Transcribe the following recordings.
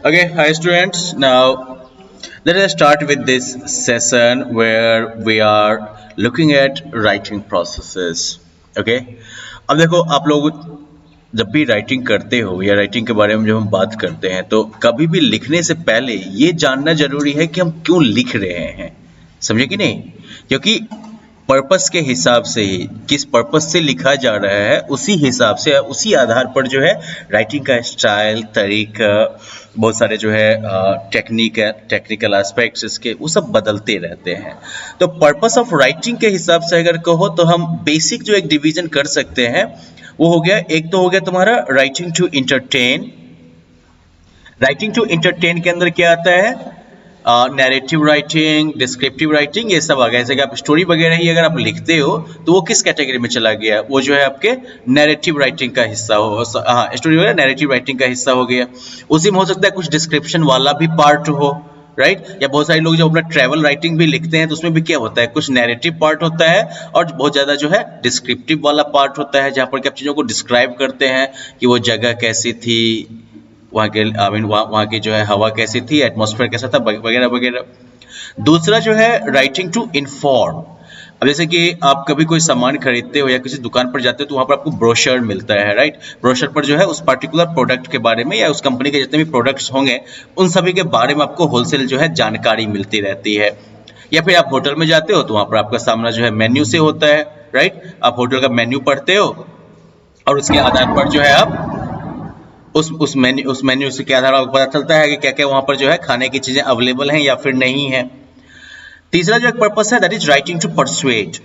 Okay, hi students. Now let us start with this session where we are looking at writing processes. Okay, अब देखो आप लोग जब भी राइटिंग करते हो या राइटिंग के बारे में जब हम बात करते हैं तो कभी भी लिखने से पहले ये जानना जरूरी है कि हम क्यों लिख रहे हैं। समझे कि नहीं? क्योंकि पर्पस के हिसाब से ही किस पर्पस से लिखा जा रहा है उसी हिसाब से उसी आधार पर जो है राइटिंग का स्टाइल तरीका बहुत सारे जो है टेक्निकल एस्पेक्ट्स इसके वो सब बदलते रहते हैं। तो पर्पस ऑफ राइटिंग के हिसाब से अगर कहो तो हम बेसिक जो एक डिवीजन कर सकते हैं वो हो गया, एक तो हो गया तुम्हारा writing to entertain. Writing to entertain के अंदर क्या आता है? नैरेटिव राइटिंग, डिस्क्रिप्टिव राइटिंग, ये सब आ गया। जैसे कि आप स्टोरी वगैरह ही अगर आप लिखते हो तो वो किस कैटेगरी में चला गया? वो जो है आपके नैरेटिव राइटिंग का हिस्सा हो। हाँ, स्टोरी वगैरह नैरेटिव राइटिंग का हिस्सा हो गया। उसी में हो सकता है कुछ डिस्क्रिप्शन वाला भी पार्ट हो, राइट? या बहुत सारे लोग जब अपना ट्रैवल राइटिंग भी लिखते हैं तो उसमें भी क्या होता है, कुछ नैरेटिव पार्ट होता है और बहुत ज्यादा जो है डिस्क्रिप्टिव वाला पार्ट होता है, जहां पर आप चीजों को डिस्क्राइब करते हैं कि वो जगह कैसी थी, वहाँ के वहाँ की जो है हवा कैसी थी, एटमॉस्फेयर कैसा था, वगैरह वगैरह। दूसरा जो है राइटिंग टू इन्फॉर्म। अब जैसे कि आप कभी कोई सामान खरीदते हो या किसी दुकान पर जाते हो तो वहाँ पर आपको ब्रोशर मिलता है, राइट? ब्रोशर पर जो है उस पर्टिकुलर प्रोडक्ट के बारे में या उस कंपनी के जितने भी प्रोडक्ट्स होंगे उन सभी के बारे में आपको होलसेल जो है जानकारी मिलती रहती है। या फिर आप होटल में जाते हो तो वहाँ पर आपका सामना जो है मेन्यू से होता है, राइट? आप होटल का मेन्यू पढ़ते हो और उसके आधार पर जो है आप उस मेन्यू से के आधार पर आपको पता चलता है कि क्या क्या वहां पर जो है खाने की चीजें अवेलेबल हैं या फिर नहीं है। तीसरा जो एक पर्पस है that is writing to persuade,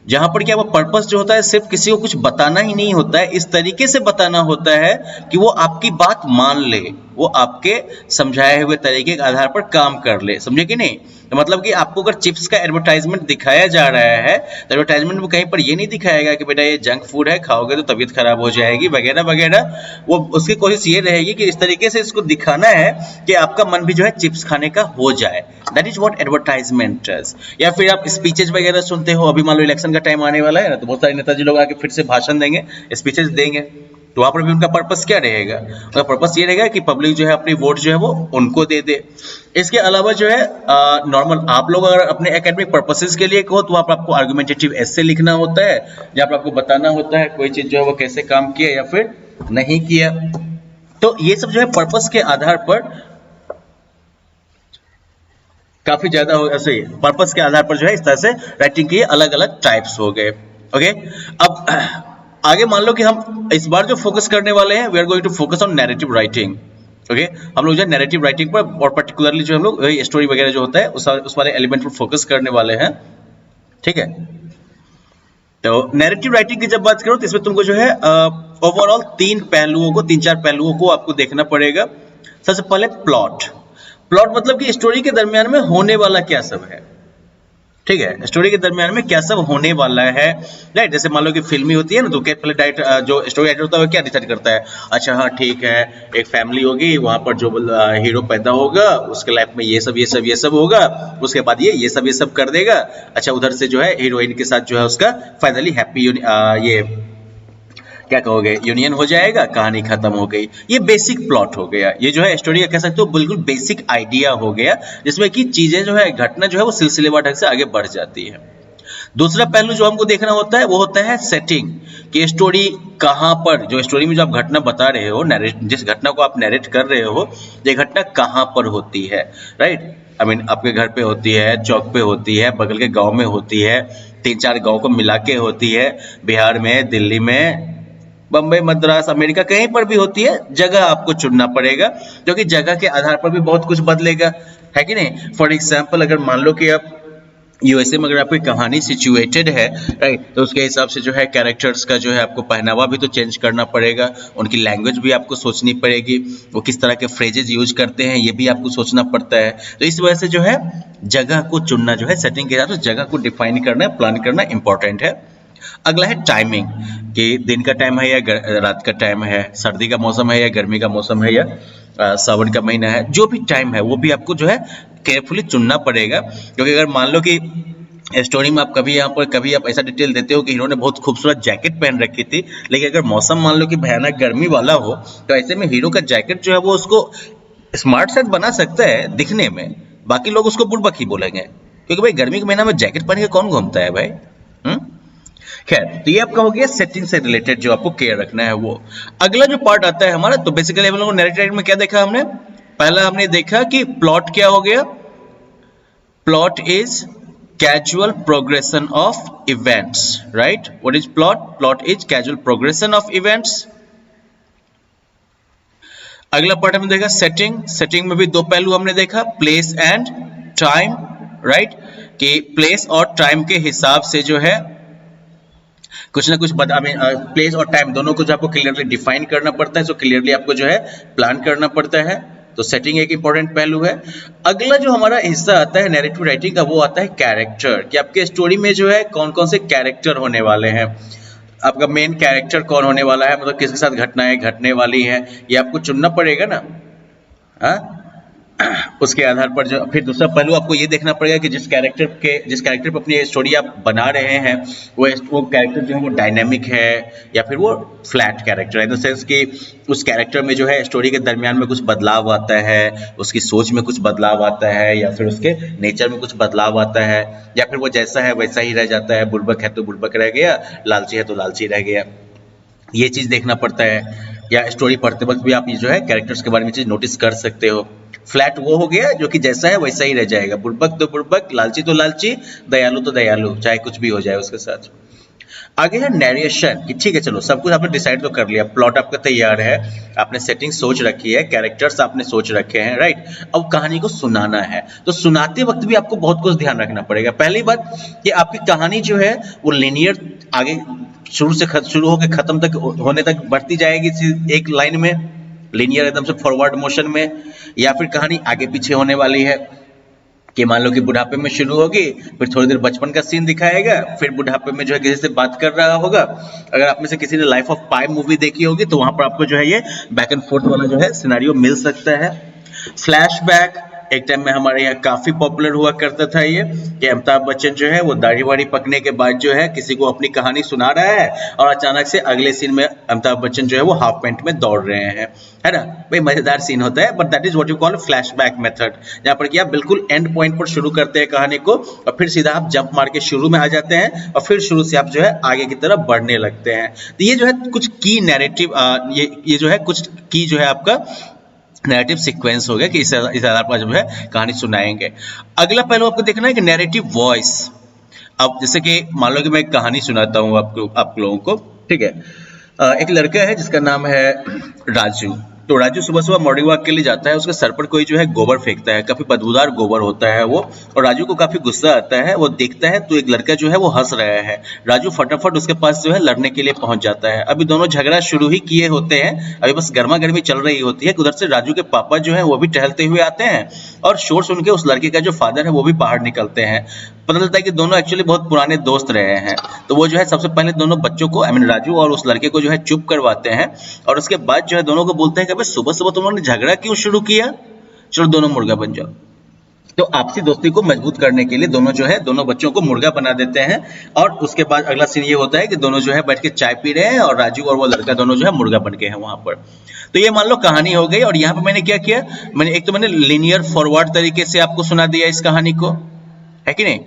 जहां पर क्या वो पर्पस जो होता है सिर्फ किसी को कुछ बताना ही नहीं होता है, इस तरीके से बताना होता है कि वो आपकी बात मान ले, वो आपके समझाए हुए तरीके के आधार पर काम कर ले। समझे कि नहीं? तो मतलब कि आपको अगर चिप्स का एडवर्टाइजमेंट दिखाया जा रहा है तो एडवर्टाइजमेंट में कहीं पर ये नहीं दिखाएगा कि बेटा ये जंक फूड है, खाओगे तो तबीयत खराब हो जाएगी वगैरह वगैरह। वो उसकी कोशिश ये रहेगी कि इस तरीके से इसको दिखाना है कि आपका मन भी जो है चिप्स खाने का हो जाए। That is what advertisement is. या फिर आप स्पीचेज वगैरह सुनते हो, अभी मान लो इलेक्शन का टाइम आने वाला है ना, तो बहुत सारे नेताजी लोग आके फिर से भाषण देंगे, स्पीचेज देंगे, तो वहां पर भी उनका पर्पस क्या रहेगा? उनका पर्पस ये रहेगा कि पब्लिक जो है अपनी वोट जो है वो उनको दे दे। इसके अलावा जो है नॉर्मल आप लोग अगर अपने एकेडमिक पर्पसेस के लिए कहो तो वहां पर आपको आर्गुमेंटेटिव एसे लिखना होता है, जहां पर आपको बताना होता है कोई चीज जो है वो कैसे काम किया या फिर नहीं किया। तो ये सब जो है पर्पस के आधार पर काफी ज्यादा ऐसे पर्पस के आधार पर जो है इस तरह से राइटिंग के अलग अलग टाइप्स हो गए। ओके, अब आगे मान लो कि हम इस बार जो फोकस करने वाले हैं we are going to focus on narrative writing. Okay, हम लोग जो है नैरेटिव राइटिंग पर और पर्टिकुलरली जो हम लोग स्टोरी वगैरह जो होता है उस वाले एलिमेंट पर फोकस करने वाले हैं। ठीक है, तो नैरेटिव राइटिंग की जब बात करो तो इसमें तुमको जो है ओवरऑल तीन चार पहलुओं को आपको देखना पड़ेगा। सबसे पहले प्लॉट। प्लॉट मतलब कि स्टोरी के दरमियान में होने वाला क्या सब है। ठीक है, स्टोरी के दरमियान में क्या सब होने वाला है, राइट? जैसे मान लो कि फिल्मी होती है ना, तो पहले डायरेक्टर जो स्टोरी राइटर होता है वो क्या डिसाइड करता है? अच्छा हाँ ठीक है, एक फैमिली होगी, वहां पर जो हीरो पैदा होगा उसके लाइफ में ये सब होगा, उसके बाद ये सब कर देगा। अच्छा, उधर से जो है हीरोइन के साथ जो है उसका फाइनली हैप्पी ये क्या कहोगे यूनियन हो जाएगा, कहानी खत्म हो गई। ये बेसिक प्लॉट हो गया, ये जो है स्टोरी का कह सकते हो बिल्कुल बेसिक आइडिया हो गया, जिसमें कि चीजें जो है घटना जो है वो सिलसिलेवार ढंग से आगे बढ़ जाती है। दूसरा पहलू जो हमको देखना होता है वो होता है सेटिंग, कि स्टोरी कहां पर, जो स्टोरी में जो आप घटना बता रहे हो, जिस घटना को आप नरेट कर रहे हो, ये घटना कहां पर होती है, राइट? आई मीन आपके घर पे होती है, चौक पे होती है, बगल के गांव में होती है, 3-4 गांव को मिला के होती है, बिहार में, दिल्ली में, बम्बई, मद्रास, अमेरिका, कहीं पर भी होती है। जगह आपको चुनना पड़ेगा क्योंकि जगह के आधार पर भी बहुत कुछ बदलेगा, है कि नहीं? फॉर एग्जाम्पल अगर मान लो कि आप यूएसए में अगर आपकी कहानी सिचुएटेड है, राइट, तो उसके हिसाब से जो है कैरेक्टर्स का जो है आपको पहनावा भी तो चेंज करना पड़ेगा, उनकी लैंग्वेज भी आपको सोचनी पड़ेगी, वो किस तरह के फ्रेजेस यूज करते हैं ये भी आपको सोचना पड़ता है। तो इस वजह से जो है जगह को चुनना जो है सेटिंग के हिसाब से जगह को डिफाइन करना, प्लान करना इंपॉर्टेंट है। अगला है टाइमिंग, कि दिन का टाइम है या रात का टाइम है, सर्दी का मौसम है या गर्मी का मौसम है या सावन का महीना है, जो भी टाइम है वो भी आपको जो है केयरफुली चुनना पड़ेगा। क्योंकि अगर मान लो कि स्टोरी में आप कभी आप ऐसा डिटेल देते हो कि हीरो ने बहुत खूबसूरत जैकेट पहन रखी थी, लेकिन अगर मौसम मान लो कि भयानक गर्मी वाला हो तो ऐसे में हीरो का जैकेट जो है वो उसको स्मार्ट शायद बना सकता है दिखने में, बाकी लोग उसको बुड़बक ही बोलेंगे, क्योंकि भाई गर्मी के महीना में जैकेट पहन के कौन घूमता है भाई। हम्म खैर, तो ये आपका हो गया सेटिंग से रिलेटेड जो आपको केयर रखना है वो। अगला जो पार्ट आता है हमारा, तो बेसिकली हम लोगों ने नैरेटिव में क्या देखा हमने, पहला हमने देखा कि प्लॉट क्या हो गया, plot is casual progression of events, right. What is plot? Plot is casual progression of events. अगला पार्ट हमने देखा सेटिंग, सेटिंग में भी दो पहलू हमने देखा, प्लेस एंड टाइम, राइट, कि प्लेस और टाइम के हिसाब से जो है कुछ ना कुछ प्लेस और टाइम दोनों को जो आपको क्लियरली डिफाइन करना पड़ता है, सो क्लियरली आपको जो है प्लान करना पड़ता है, तो सेटिंग एक इंपॉर्टेंट पहलू है। अगला जो हमारा हिस्सा आता है नैरेटिव राइटिंग का, वो आता है कैरेक्टर, कि आपके स्टोरी में जो है कौन कौन से कैरेक्टर होने वाले हैं, आपका मेन कैरेक्टर कौन होने वाला है, मतलब किसके साथ घटनाएं घटने वाली है, ये आपको चुनना पड़ेगा ना। हाँ, उसके आधार पर जो फिर दूसरा पहलू आपको ये देखना पड़ेगा कि जिस कैरेक्टर पर अपनी स्टोरी आप बना रहे हैं वो कैरेक्टर जो है वो डायनेमिक है या फिर वो फ्लैट कैरेक्टर है, इन द सेंस कि उस कैरेक्टर में जो है स्टोरी के दरमियान में कुछ बदलाव आता है, उसकी सोच में कुछ बदलाव आता है, या फिर उसके नेचर में कुछ बदलाव आता है, या फिर वो जैसा है वैसा ही रह जाता है, बुड़बक है तो बुड़बक रह गया, लालची है तो लालची रह गया। ये चीज देखना पड़ता है, या स्टोरी पढ़ते वक्त भी आप ये जो है कैरेक्टर्स के बारे में चीज नोटिस कर सकते हो। फ्लैट वो हो गया जो कि जैसा है वैसा ही रह जाएगा, बुड़बक तो बुड़बक, लालची तो लालची, दयालु तो दयालु, चाहे कुछ भी हो जाए उसके साथ। आगे है नैरेशन, कि ठीक है चलो सब कुछ आपने डिसाइड तो कर लिया, प्लॉट आपका तैयार है, आपने सेटिंग सोच रखी है, कैरेक्टर्स आपने सोच रखे हैं, राइट। अब कहानी को सुनाना है, तो सुनाते वक्त भी आपको बहुत कुछ ध्यान रखना पड़ेगा। पहली बात कि आपकी कहानी जो है वो लिनियर आगे शुरू होकर खत्म तक होने तक बढ़ती जाएगी एक लाइन में, लिनियर एकदम से फॉरवर्ड मोशन में, या फिर कहानी आगे पीछे होने वाली है, कि मान लो कि बुढ़ापे में शुरू होगी, फिर थोड़ी देर बचपन का सीन दिखाएगा, फिर बुढ़ापे में जो है किसी से बात कर रहा होगा। अगर आप में से किसी ने लाइफ ऑफ पाई मूवी देखी होगी तो वहां पर आपको जो है ये बैक एंड फोर्थ वाला जो है सिनेरियो मिल सकता है। फ्लैशबैक एक टाइम में हमारे यहाँ काफी पॉपुलर हुआ करता था ये, कि अमिताभ बच्चन जो है वो दाढ़ी वाड़ी पकने के बाद जो है किसी को अपनी कहानी सुना रहा है और अचानक से अगले सीन में अमिताभ बच्चन जो है वो हाफ पैंट में दौड़ रहे हैं, है ना भाई, मजेदार सीन होता है। But that is what you call flashback method, जहाँ पर कि आप बिल्कुल एंड पॉइंट पर शुरू करते हैं कहानी को और फिर सीधा आप जंप मार के शुरू में आ जाते हैं और फिर शुरू से आप जो है आगे की तरफ बढ़ने लगते हैं। तो ये जो है कुछ की नैरेटिव, ये जो है कुछ की जो है आपका नैरेटिव सीक्वेंस हो गया कि इस आधार पर जो है कहानी सुनाएंगे। अगला पहलू आपको देखना है कि नैरेटिव वॉइस। अब जैसे कि मान लो कि मैं एक कहानी सुनाता हूँ आप लोगों को, ठीक है। एक लड़का है जिसका नाम है राजू। तो राजू सुबह सुबह मॉर्निंग वॉक के लिए जाता है, उसके सर पर कोई जो है गोबर फेंकता है, काफी बदबूदार गोबर होता है वो, और राजू को काफी गुस्सा आता है। वो देखता है तो एक लड़का जो है वो हंस रहा है, राजू फटाफट उसके पास जो है लड़ने के लिए पहुंच जाता है। अभी दोनों झगड़ा शुरू ही किए होते हैं, अभी बस गर्मा गर्मी चल रही होती है। उधर से राजू के पापा जो है वो भी टहलते हुए आते हैं और शोर सुन के उस लड़के का जो फादर है वो भी बाहर निकलते हैं। पता चलता है कि दोनों एक्चुअली बहुत पुराने दोस्त रहे हैं। तो वो जो है सबसे पहले दोनों बच्चों को राजू और उस लड़के को जो है चुप करवाते हैं और उसके बाद जो है दोनों को बोलते हैं कि भाई सुबह सुबह तुम लोगों ने झगड़ा क्यों शुरू किया, चलो दोनों मुर्गा बन जाओ। तो आपसी दोस्ती को मजबूत करने के लिए दोनों जो है दोनों बच्चों को मुर्गा बना देते हैं। और उसके बाद अगला सीन ये होता है कि दोनों जो है बैठ के चाय पी रहे हैं और राजू और वो लड़का दोनों जो है मुर्गा बन के हैं वहां पर। तो ये मान लो कहानी हो गई। और यहाँ पे मैंने क्या किया, मैंने लीनियर फॉरवर्ड तरीके से आपको सुना दिया इस कहानी को, है कि नहीं।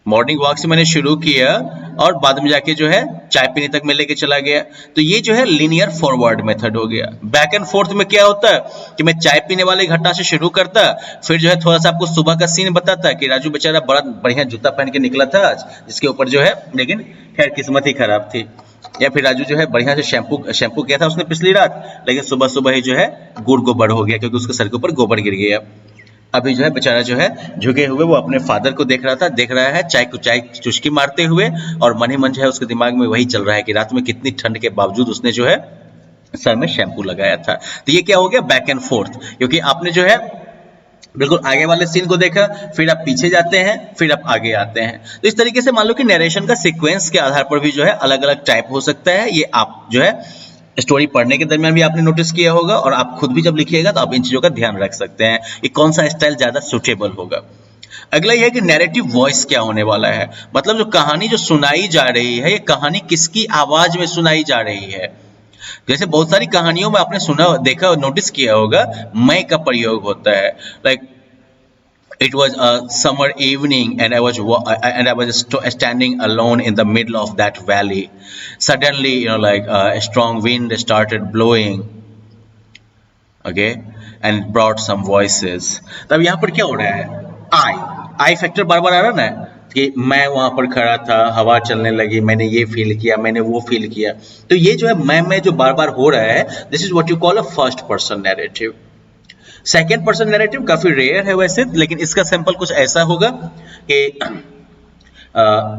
मॉर्निंग वॉक से मैंने शुरू किया और बाद में जाके जो है चाय पीने तक मैं लेके चला गया। तो ये जो है लीनियर फॉरवर्ड मेथड हो गया। बैक एंड फोर्थ में क्या होता है कि मैं चाय पीने वाली घटना से शुरू करता, फिर जो है थोड़ा सा आपको सुबह का सीन बताता कि राजू बेचारा बड़ा बढ़िया जूता पहन के निकला था आज, जिसके ऊपर जो है लेकिन खैर किस्मत ही खराब थी। या फिर राजू जो है बढ़िया से शैम्पू किया था उसने पिछली रात, लेकिन सुबह सुबह ही जो है गुड़ गोबर हो गया क्योंकि उसके सर के ऊपर गोबर गिर गया। अभी जो है बेचारा जो है झुके हुए वो अपने फादर को देख रहा है चाय चुस्की मारते हुए, और मन ही मन जो है उसके दिमाग में वही चल रहा है कि रात में कितनी ठंड के बावजूद उसने जो है सर में शैम्पू लगाया था। तो ये क्या हो गया, बैक एंड फोर्थ, क्योंकि आपने जो है बिल्कुल आगे वाले सीन को देखा, फिर आप पीछे जाते हैं, फिर आप आगे आते हैं। तो इस तरीके से मान लो कि नरेशन का सीक्वेंस के आधार पर भी जो है अलग अलग टाइप हो सकता है। ये आप जो है स्टोरी पढ़ने के दरमियान भी आपने नोटिस किया होगा, और आप खुद भी जब लिखिएगा तो आप इन चीजों का ध्यान रख सकते हैं कि कौन सा स्टाइल ज्यादा सुटेबल होगा। अगला यह है कि नैरेटिव वॉइस क्या होने वाला है, मतलब जो कहानी जो सुनाई जा रही है ये कहानी किसकी आवाज में सुनाई जा रही है। जैसे बहुत सारी कहानियों में आपने सुना देखा नोटिस किया होगा मैं का प्रयोग होता है, like it was a summer evening and I was standing alone in the middle of that valley. Suddenly, like a strong wind started blowing, okay, and brought some voices. तब यहाँ पर क्या हो रहा है? आई फैक्टर बार बार आ रहा है ना, कि मैं वहां पर खड़ा था, हवा चलने लगी, मैंने ये फील किया, मैंने वो फील किया। तो ये जो है मैं जो बार बार हो रहा है, this is what you call a first person narrative. Second person narrative काफी रेयर है वैसे, लेकिन इसका सैंपल कुछ ऐसा होगा कि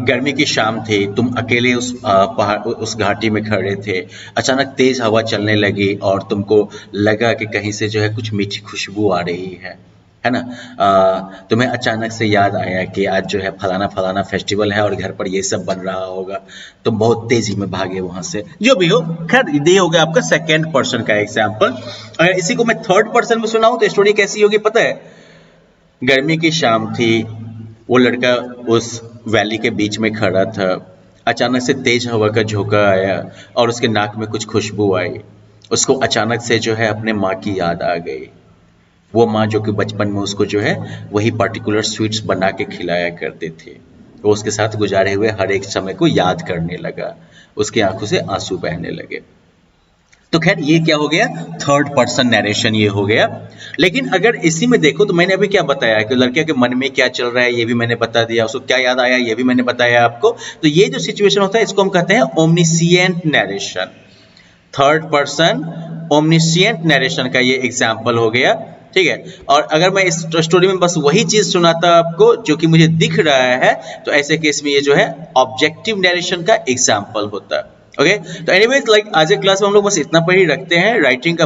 गर्मी की शाम थी, तुम अकेले उस पहाड़ उस घाटी में खड़े थे, अचानक तेज हवा चलने लगी और तुमको लगा कि कहीं से जो है कुछ मीठी खुशबू आ रही है ना। तुम्हें अचानक से याद आया कि आज जो है फलाना फलाना फेस्टिवल है और घर पर ये सब बन रहा होगा, तुम बहुत तेजी में भागे वहां से, जो भी हो। खैर ये हो गया आपका सेकेंड पर्सन का एग्जाम्पल। अगर इसी को मैं थर्ड पर्सन में सुनाऊं तो स्टोरी कैसी होगी पता है? गर्मी की शाम थी, वो लड़का उस वैली के बीच में खड़ा था, अचानक से तेज हवा का झोंका आया और उसके नाक में कुछ खुशबू आई। उसको अचानक से जो है अपने माँ की याद आ गई, वो माँ जो कि बचपन में उसको जो है वही पर्टिकुलर स्वीट्स बना के खिलाया करते थे। वो उसके साथ गुजारे हुए हर एक समय को याद करने लगा, उसकी आंखों से आंसू बहने लगे। तो खैर ये क्या हो गया? थर्ड पर्सन नरेशन ये हो गया। लेकिन अगर इसी में देखो तो मैंने अभी क्या बताया कि लड़के के मन में क्या चल रहा है ये भी मैंने बता दिया, उसको क्या याद आया ये भी मैंने बताया आपको। तो ये जो सिचुएशन होता है इसको हम कहते हैं ओमनिसिएंट नरेशन। थर्ड पर्सन ओमनिसिएंट नरेशन का ये एग्जाम्पल हो गया, ठीक है। और अगर मैं इस स्टोरी में बस वही चीज सुनाता आपको जो कि मुझे दिख रहा है, तो ऐसे केस में ये जो है ऑब्जेक्टिव नरेशन का एग्जाम्पल होता है। ओके, तो एनीवेज लाइक आज के क्लास में हम लोग बस इतना पर ही रखते हैं। राइटिंग का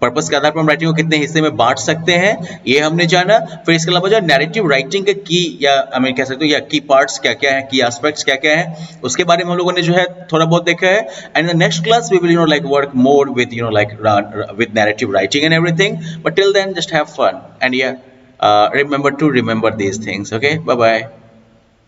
पर्पस के आधार पर हम राइटिंग को कितने हिस्से में बांट सकते हैं ये हमने जाना। फिर इसके अलावा जो नैरेटिव राइटिंग के की या मैं कह सकते हो या की पार्ट्स क्या क्या है, की एस्पेक्ट्स क्या क्या है, उसके बारे में हम लोगों ने जो है थोड़ा बहुत देखा है। And in the next class we will like work more with like with narrative writing and everything, but till then just have fun and yeah remember to remember these things. Okay, bye bye.